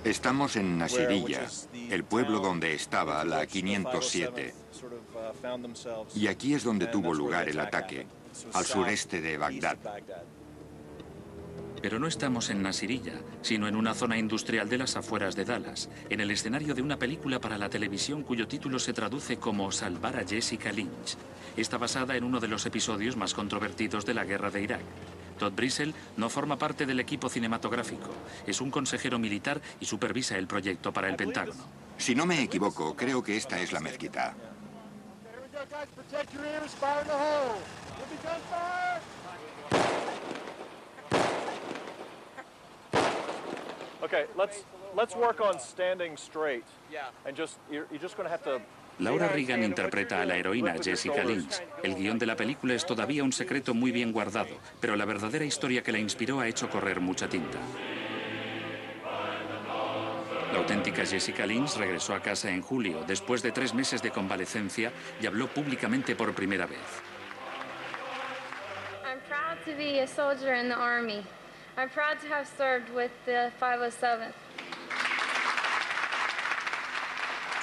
Estamos en Nasiriyah, el pueblo donde estaba la 507. Y aquí es donde tuvo lugar el ataque, al sureste de Bagdad. Pero no estamos en Nasiriyah, sino en una zona industrial de las afueras de Dallas, en el escenario de una película para la televisión cuyo título se traduce como Salvar a Jessica Lynch. Está basada en uno de los episodios más controvertidos de la guerra de Irak. Todd Brisell no forma parte del equipo cinematográfico. Es un consejero militar y supervisa el proyecto para el Pentágono. Si no me equivoco, creo que esta es la mezquita. Okay, let's work on standing straight. And you're just going to have to. Laura Reagan interpreta a la heroína Jessica Lynch. El guión de la película es todavía un secreto muy bien guardado, pero la verdadera historia que la inspiró ha hecho correr mucha tinta. La auténtica Jessica Lynch regresó a casa en julio, después de 3 meses de convalecencia, y habló públicamente por primera vez. I'm proud to be a soldier in the Army. I'm proud to have served with the 507th.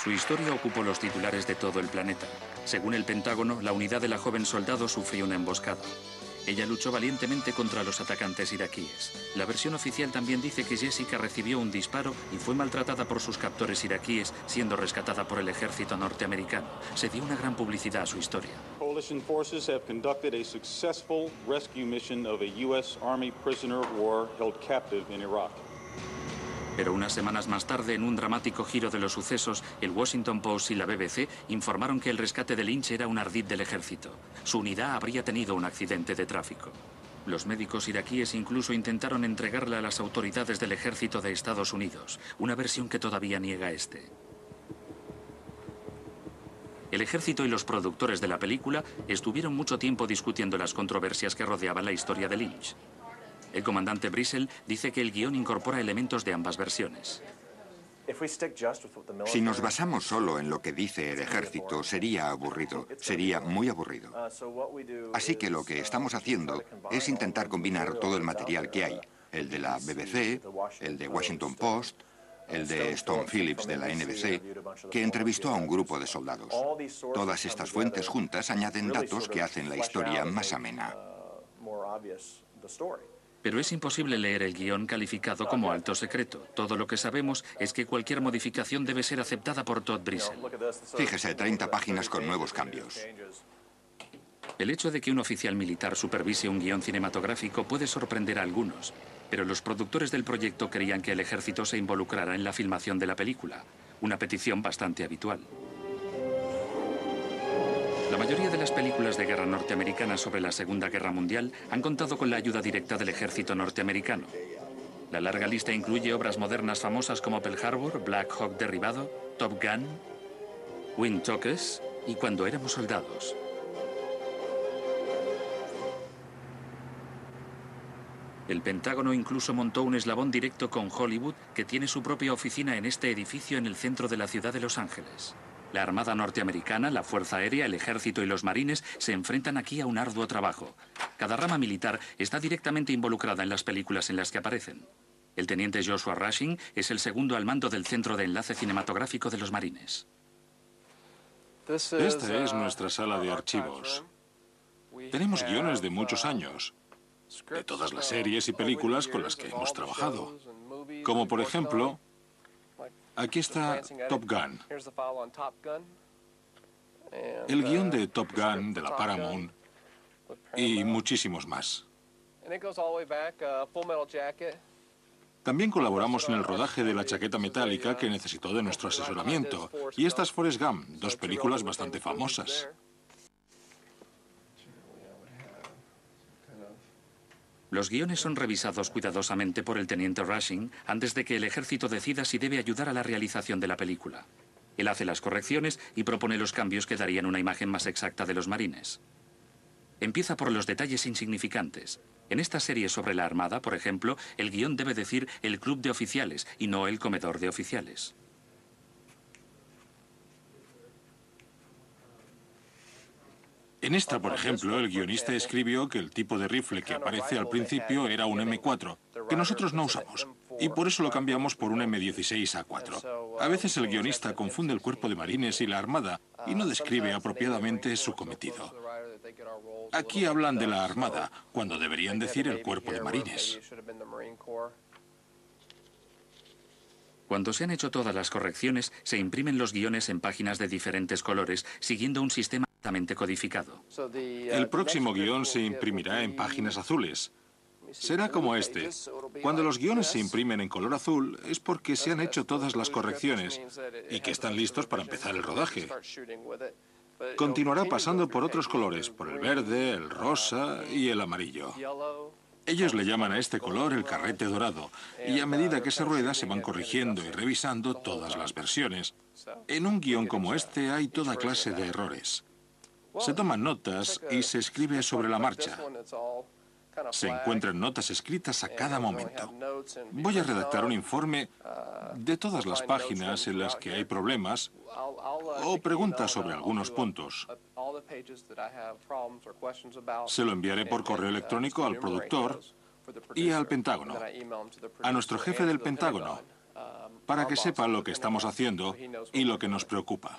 Su historia ocupó los titulares de todo el planeta. Según el Pentágono, la unidad de la joven soldado sufrió una emboscada. Ella luchó valientemente contra los atacantes iraquíes. La versión oficial también dice que Jessica recibió un disparo y fue maltratada por sus captores iraquíes, siendo rescatada por el ejército norteamericano. Se dio una gran publicidad a su historia. Coalition forces have conducted a successful rescue mission of a U.S. Army prisoner of war held captive in Iraq. Pero unas semanas más tarde, en un dramático giro de los sucesos, el Washington Post y la BBC informaron que el rescate de Lynch era un ardid del ejército. Su unidad habría tenido un accidente de tráfico. Los médicos iraquíes incluso intentaron entregarla a las autoridades del ejército de Estados Unidos, una versión que todavía niega este. El ejército y los productores de la película estuvieron mucho tiempo discutiendo las controversias que rodeaban la historia de Lynch. El comandante Brisell dice que el guión incorpora elementos de ambas versiones. Si nos basamos solo en lo que dice el ejército, sería aburrido, sería muy aburrido. Así que lo que estamos haciendo es intentar combinar todo el material que hay, el de la BBC, el de Washington Post, el de Stone Phillips de la NBC, que entrevistó a un grupo de soldados. Todas estas fuentes juntas añaden datos que hacen la historia más amena. Pero es imposible leer el guión calificado como alto secreto. Todo lo que sabemos es que cualquier modificación debe ser aceptada por Todd Brisell. Fíjese, 30 páginas con nuevos cambios. El hecho de que un oficial militar supervise un guión cinematográfico puede sorprender a algunos, pero los productores del proyecto querían que el ejército se involucrara en la filmación de la película, una petición bastante habitual. La mayoría de las películas de guerra norteamericanas sobre la Segunda Guerra Mundial han contado con la ayuda directa del ejército norteamericano. La larga lista incluye obras modernas famosas como Pearl Harbor, Black Hawk derribado, Top Gun, Wind Talkers y Cuando éramos soldados. El Pentágono incluso montó un eslabón directo con Hollywood, que tiene su propia oficina en este edificio en el centro de la ciudad de Los Ángeles. La Armada norteamericana, la Fuerza Aérea, el Ejército y los Marines se enfrentan aquí a un arduo trabajo. Cada rama militar está directamente involucrada en las películas en las que aparecen. El teniente Joshua Rushing es el segundo al mando del Centro de Enlace Cinematográfico de los Marines. Esta es nuestra sala de archivos. Tenemos guiones de muchos años, de todas las series y películas con las que hemos trabajado. Como por ejemplo, aquí está Top Gun. El guión de Top Gun de la Paramount y muchísimos más. También colaboramos en el rodaje de La chaqueta metálica, que necesitó de nuestro asesoramiento. Y esta es Forrest Gump, 2 películas bastante famosas. Los guiones son revisados cuidadosamente por el teniente Rushing antes de que el ejército decida si debe ayudar a la realización de la película. Él hace las correcciones y propone los cambios que darían una imagen más exacta de los marines. Empieza por los detalles insignificantes. En esta serie sobre la Armada, por ejemplo, el guión debe decir el club de oficiales y no el comedor de oficiales. En esta, por ejemplo, el guionista escribió que el tipo de rifle que aparece al principio era un M4, que nosotros no usamos. y por eso lo cambiamos por un M16A4. A veces el guionista confunde el cuerpo de marines y la armada y no describe apropiadamente su cometido. Aquí hablan de la armada, cuando deberían decir el cuerpo de marines. Cuando se han hecho todas las correcciones, se imprimen los guiones en páginas de diferentes colores, siguiendo un sistema altamente codificado. El próximo guión se imprimirá en páginas azules. Será como este. Cuando los guiones se imprimen en color azul es porque se han hecho todas las correcciones y que están listos para empezar el rodaje. Continuará pasando por otros colores, por el verde, el rosa y el amarillo. Ellos le llaman a este color el carrete dorado, y a medida que se rueda se van corrigiendo y revisando todas las versiones. En un guión como este hay toda clase de errores. Se toman notas y se escribe sobre la marcha. Se encuentran notas escritas a cada momento. Voy a redactar un informe de todas las páginas en las que hay problemas o preguntas sobre algunos puntos. Se lo enviaré por correo electrónico al productor y al Pentágono, a nuestro jefe del Pentágono, para que sepa lo que estamos haciendo y lo que nos preocupa.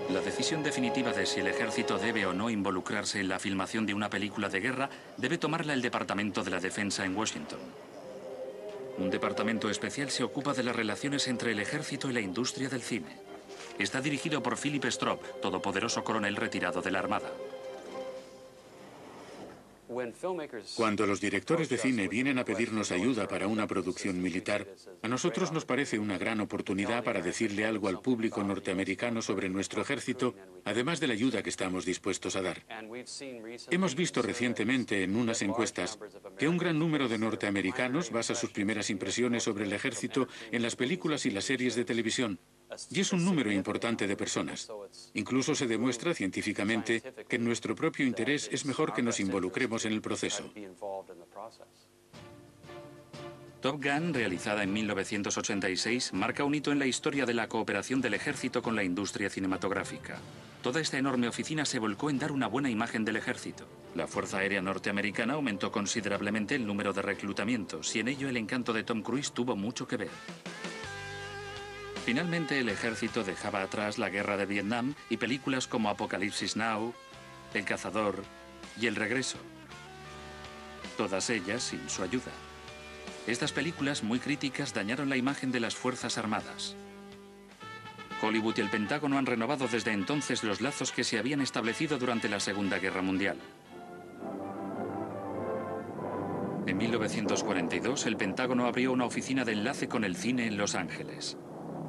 La decisión definitiva de si el ejército debe o no involucrarse en la filmación de una película de guerra debe tomarla el Departamento de la Defensa en Washington. Un departamento especial se ocupa de las relaciones entre el ejército y la industria del cine. Está dirigido por Philip Stroop, todopoderoso coronel retirado de la Armada. Cuando los directores de cine vienen a pedirnos ayuda para una producción militar, a nosotros nos parece una gran oportunidad para decirle algo al público norteamericano sobre nuestro ejército, además de la ayuda que estamos dispuestos a dar. Hemos visto recientemente en unas encuestas que un gran número de norteamericanos basa sus primeras impresiones sobre el ejército en las películas y las series de televisión. Y es un número importante de personas. Incluso se demuestra científicamente que en nuestro propio interés es mejor que nos involucremos en el proceso. Top Gun, realizada en 1986, marca un hito en la historia de la cooperación del ejército con la industria cinematográfica. Toda esta enorme oficina se volcó en dar una buena imagen del ejército. La Fuerza Aérea Norteamericana aumentó considerablemente el número de reclutamientos y en ello el encanto de Tom Cruise tuvo mucho que ver. Finalmente, el ejército dejaba atrás la guerra de Vietnam y películas como Apocalipsis Now, El Cazador y El Regreso. Todas ellas sin su ayuda. Estas películas muy críticas dañaron la imagen de las Fuerzas Armadas. Hollywood y el Pentágono han renovado desde entonces los lazos que se habían establecido durante la Segunda Guerra Mundial. En 1942, el Pentágono abrió una oficina de enlace con el cine en Los Ángeles.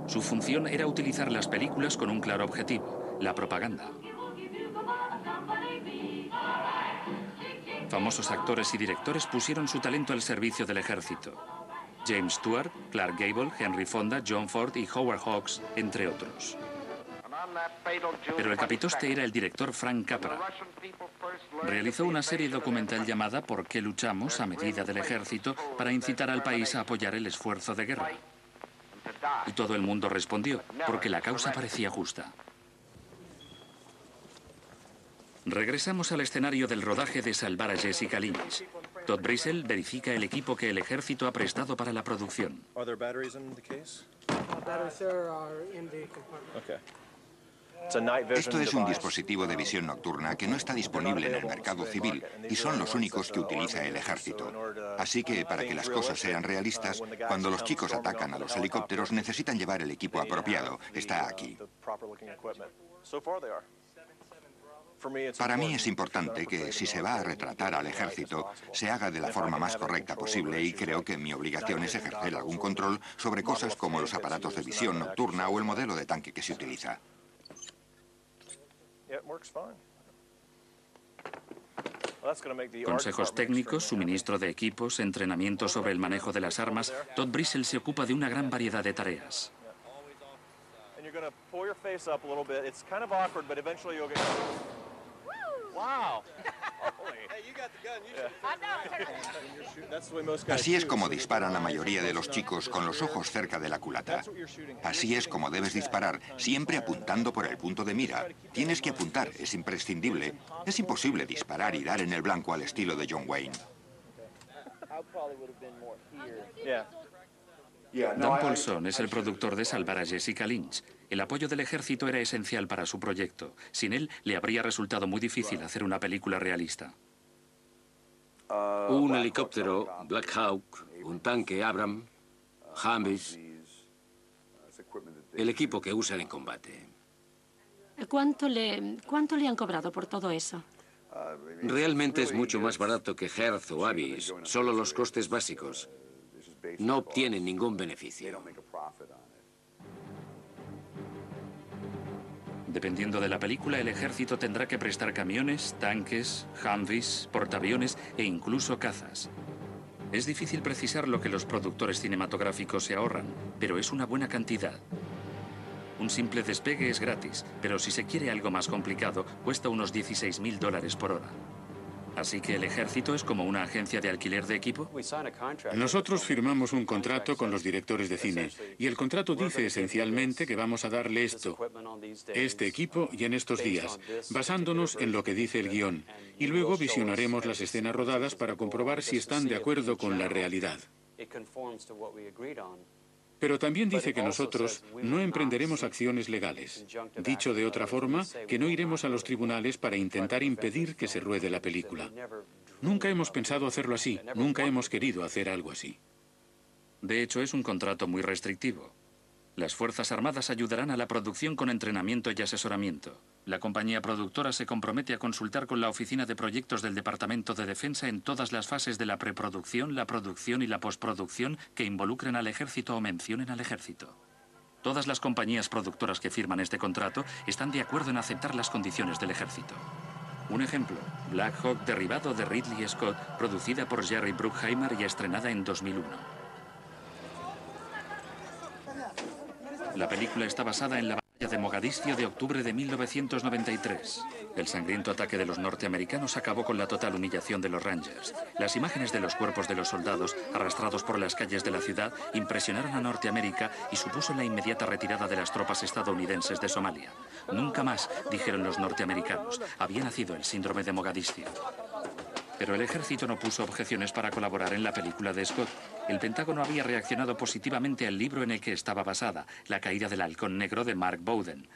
Su función era utilizar las películas con un claro objetivo, la propaganda. Famosos actores y directores pusieron su talento al servicio del ejército. James Stewart, Clark Gable, Henry Fonda, John Ford y Howard Hawks, entre otros. Pero el capitoste era el director Frank Capra. Realizó una serie documental llamada ¿Por qué luchamos?, a medida del ejército, para incitar al país a apoyar el esfuerzo de guerra. Y todo el mundo respondió, porque la causa parecía justa. Regresamos al escenario del rodaje de Salvar a Jessica Lynch. Todd Brissell verifica el equipo que el ejército ha prestado para la producción. Esto es un dispositivo de visión nocturna que no está disponible en el mercado civil y son los únicos que utiliza el ejército. Así que, para que las cosas sean realistas, cuando los chicos atacan a los helicópteros necesitan llevar el equipo apropiado. Está aquí. Para mí es importante que, si se va a retratar al ejército, se haga de la forma más correcta posible y creo que mi obligación es ejercer algún control sobre cosas como los aparatos de visión nocturna o el modelo de tanque que se utiliza. Consejos técnicos, suministro de equipos, entrenamiento sobre el manejo de las armas, Todd Brissell se ocupa de una gran variedad de tareas. Así es como disparan la mayoría de los chicos, con los ojos cerca de la culata. Así es como debes disparar, siempre apuntando por el punto de mira. Tienes que apuntar, es imprescindible. Es imposible disparar y dar en el blanco al estilo de John Wayne. Dan Paulson es el productor de Salvar a Jessica Lynch. El apoyo del ejército era esencial para su proyecto. Sin él, le habría resultado muy difícil hacer una película realista. Un helicóptero Black Hawk, un tanque Abram, Humvees, el equipo que usan en combate. ¿Cuánto le han cobrado por todo eso? Realmente es mucho más barato que Hertz o Avis, solo los costes básicos. No obtienen ningún beneficio. Dependiendo de la película, el ejército tendrá que prestar camiones, tanques, Humvees, portaaviones e incluso cazas. Es difícil precisar lo que los productores cinematográficos se ahorran, pero es una buena cantidad. Un simple despegue es gratis, pero si se quiere algo más complicado, cuesta unos $16.000 por hora. Así que el ejército es como una agencia de alquiler de equipo. Nosotros firmamos un contrato con los directores de cine y el contrato dice esencialmente que vamos a darle este equipo y en estos días, basándonos en lo que dice el guión, y luego visionaremos las escenas rodadas para comprobar si están de acuerdo con la realidad. Pero también dice que nosotros no emprenderemos acciones legales. Dicho de otra forma, que no iremos a los tribunales para intentar impedir que se ruede la película. Nunca hemos pensado hacerlo así, nunca hemos querido hacer algo así. De hecho, es un contrato muy restrictivo. Las Fuerzas Armadas ayudarán a la producción con entrenamiento y asesoramiento. La compañía productora se compromete a consultar con la Oficina de Proyectos del Departamento de Defensa en todas las fases de la preproducción, la producción y la postproducción que involucren al ejército o mencionen al ejército. Todas las compañías productoras que firman este contrato están de acuerdo en aceptar las condiciones del ejército. Un ejemplo, Black Hawk Derribado de Ridley Scott, producida por Jerry Bruckheimer y estrenada en 2001. La película está basada en la batalla de Mogadiscio de octubre de 1993. El sangriento ataque de los norteamericanos acabó con la total humillación de los Rangers. Las imágenes de los cuerpos de los soldados, arrastrados por las calles de la ciudad, impresionaron a Norteamérica y supuso la inmediata retirada de las tropas estadounidenses de Somalia. Nunca más, dijeron los norteamericanos, había nacido el síndrome de Mogadiscio. Pero el ejército no puso objeciones para colaborar en la película de Scott. El Pentágono había reaccionado positivamente al libro en el que estaba basada, La caída del halcón negro de Mark Bowden.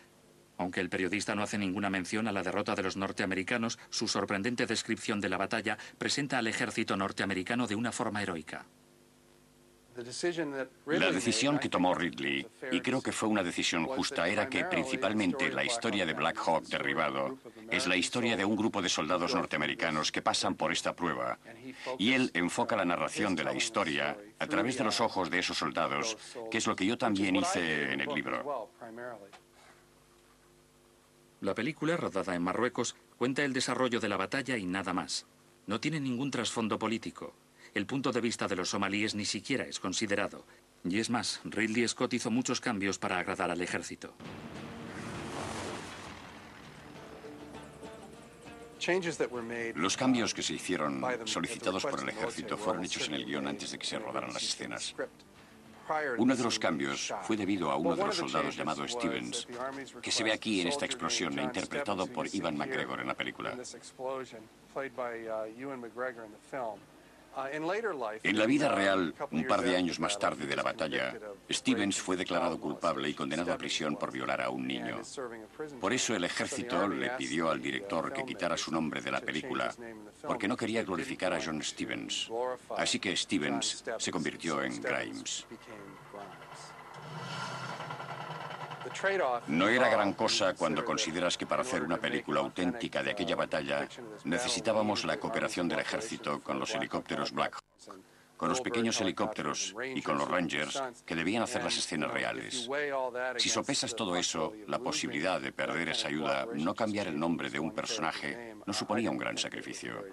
Aunque el periodista no hace ninguna mención a la derrota de los norteamericanos, su sorprendente descripción de la batalla presenta al ejército norteamericano de una forma heroica. La decisión que tomó Ridley, y creo que fue una decisión justa, era que principalmente la historia de Black Hawk Derribado es la historia de un grupo de soldados norteamericanos que pasan por esta prueba, y él enfoca la narración de la historia a través de los ojos de esos soldados, que es lo que yo también hice en el libro. La película, rodada en Marruecos, cuenta el desarrollo de la batalla y nada más. No tiene ningún trasfondo político. El punto de vista de los somalíes ni siquiera es considerado. Y es más, Ridley Scott hizo muchos cambios para agradar al ejército. Los cambios que se hicieron solicitados por el ejército fueron hechos en el guión antes de que se rodaran las escenas. Uno de los cambios fue debido a uno de los soldados llamado Stevens, que se ve aquí en esta explosión, interpretado por Ewan McGregor en la película. En la vida real, un par de años más tarde de la batalla, Stevens fue declarado culpable y condenado a prisión por violar a un niño. Por eso el ejército le pidió al director que quitara su nombre de la película, porque no quería glorificar a John Stevens. Así que Stevens se convirtió en Grimes. No era gran cosa cuando consideras que para hacer una película auténtica de aquella batalla necesitábamos la cooperación del ejército con los helicópteros Black Hawk, con los pequeños helicópteros y con los Rangers que debían hacer las escenas reales. Si sopesas todo eso, la posibilidad de perder esa ayuda, no cambiar el nombre de un personaje, no suponía un gran sacrificio.